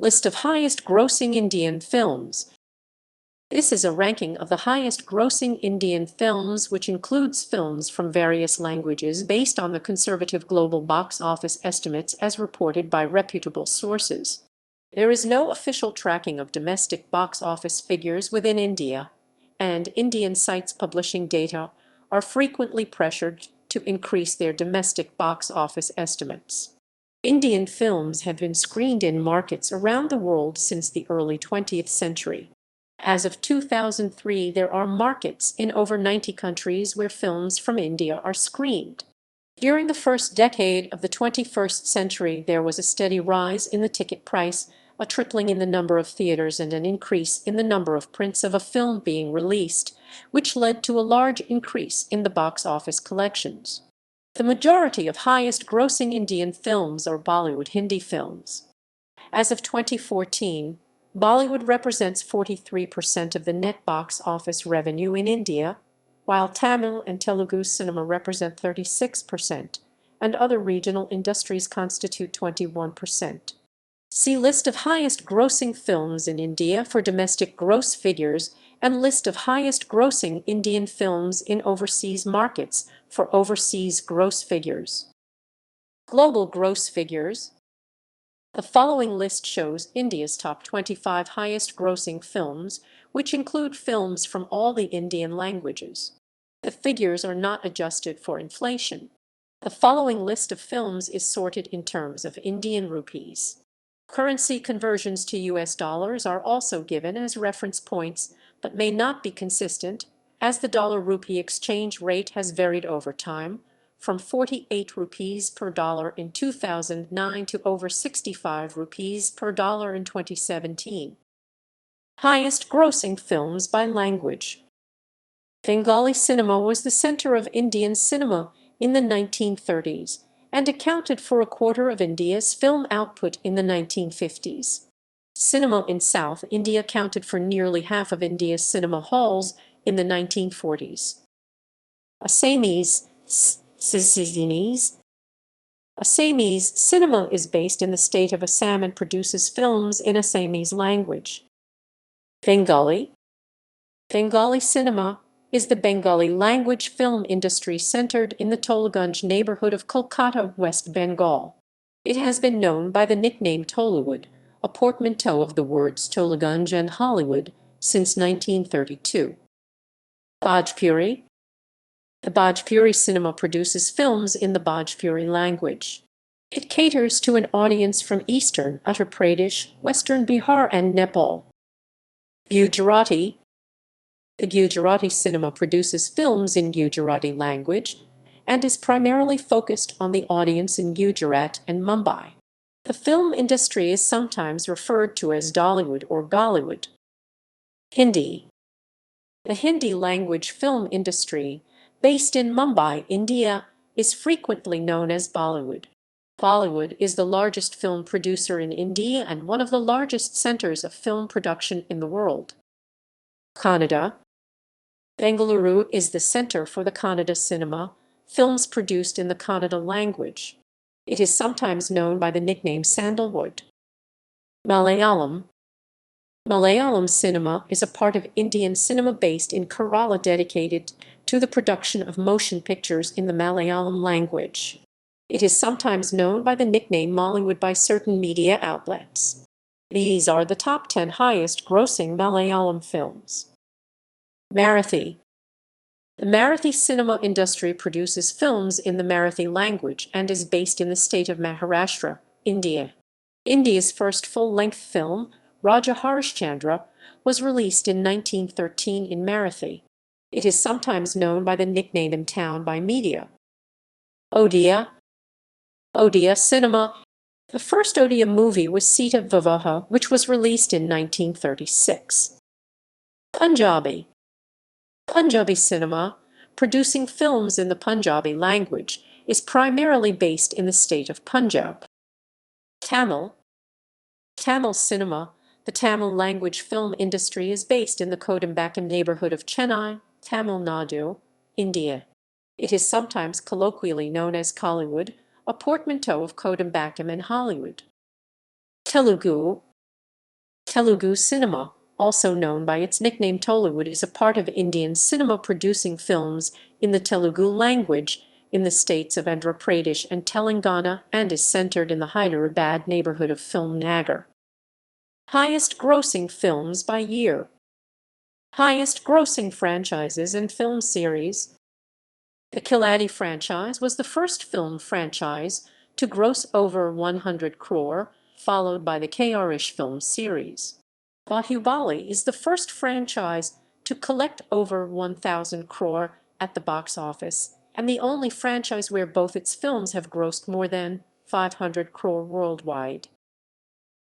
List of highest-grossing Indian films. This is a ranking of the highest-grossing Indian films, which includes films from various languages based on the conservative global box office estimates as reported by reputable sources. There is no official tracking of domestic box office figures within India, and Indian sites publishing data are frequently pressured to increase their domestic box office estimates. Indian films have been screened in markets around the world since the early 20th century. As of 2003, there are markets in over 90 countries where films from India are screened. During the first decade of the 21st century, there was a steady rise in the ticket price, a tripling in the number of theaters, and an increase in the number of prints of a film being released, which led to a large increase in the box office collections. The majority of highest-grossing Indian films are Bollywood Hindi films. As of 2014, Bollywood represents 43% of the net box office revenue in India, while Tamil and Telugu cinema represent 36%, and other regional industries constitute 21%. See List of highest-grossing films in India for domestic gross figures and List of highest-grossing Indian films in overseas markets for overseas gross figures. Global gross figures. The following list shows India's top 25 highest-grossing films, which include films from all the Indian languages. The figures are not adjusted for inflation. The following list of films is sorted in terms of Indian rupees. Currency conversions to US dollars are also given as reference points, but may not be consistent, as the dollar-rupee exchange rate has varied over time, from 48 rupees per dollar in 2009 to over 65 rupees per dollar in 2017. Highest-grossing films by language. Bengali cinema was the center of Indian cinema in the 1930s and accounted for a quarter of India's film output in the 1950s. Cinema in South India accounted for nearly half of India's cinema halls in the 1940s. Assamese cinema is based in the state of Assam and produces films in Assamese language. Bengali cinema is the Bengali language film industry centered in the Tolganj neighborhood of Kolkata, West Bengal. It has been known by the nickname Tollywood, a portmanteau of the words Tolganj and Hollywood, since 1932. Bhojpuri. The Bhojpuri cinema produces films in the Bhojpuri language. It caters to an audience from eastern Uttar Pradesh, western Bihar, and Nepal. Gujarati. The Gujarati cinema produces films in Gujarati language and is primarily focused on the audience in Gujarat and Mumbai. The film industry is sometimes referred to as Dollywood or Bollywood. Hindi. The Hindi language film industry, based in Mumbai, India, is frequently known as Bollywood. Bollywood is the largest film producer in India and one of the largest centers of film production in the world. Kannada. Bengaluru is the center for the Kannada cinema, films produced in the Kannada language. It is sometimes known by the nickname Sandalwood. Malayalam. Malayalam cinema is a part of Indian cinema based in Kerala dedicated to the production of motion pictures in the Malayalam language. It is sometimes known by the nickname Mollywood by certain media outlets. These are the top 10 highest-grossing Malayalam films. Marathi. The Marathi cinema industry produces films in the Marathi language and is based in the state of Maharashtra, India. India's first full-length film, Raja Harishchandra, was released in 1913 in Marathi. It is sometimes known by the nickname in town by media. Odia. Odia cinema. The first Odia movie was Sita Vivaha, which was released in 1936. Punjabi. Punjabi cinema, producing films in the Punjabi language, is primarily based in the state of Punjab. Tamil. Tamil cinema, the Tamil language film industry, is based in the Kodambakkam neighborhood of Chennai, Tamil Nadu, India. It is sometimes colloquially known as Kollywood, a portmanteau of Kodambakkam and Hollywood. Telugu. Telugu cinema, also known by its nickname Tollywood, is a part of Indian cinema producing films in the Telugu language in the states of Andhra Pradesh and Telangana and is centered in the Hyderabad neighborhood of Film Nagar. Highest grossing films by year. Highest grossing franchises and film series. The Killadi franchise was the first film franchise to gross over 100 crore, followed by the K-Rish film series. Bahubali is the first franchise to collect over 1,000 crore at the box office, and the only franchise where both its films have grossed more than 500 crore worldwide.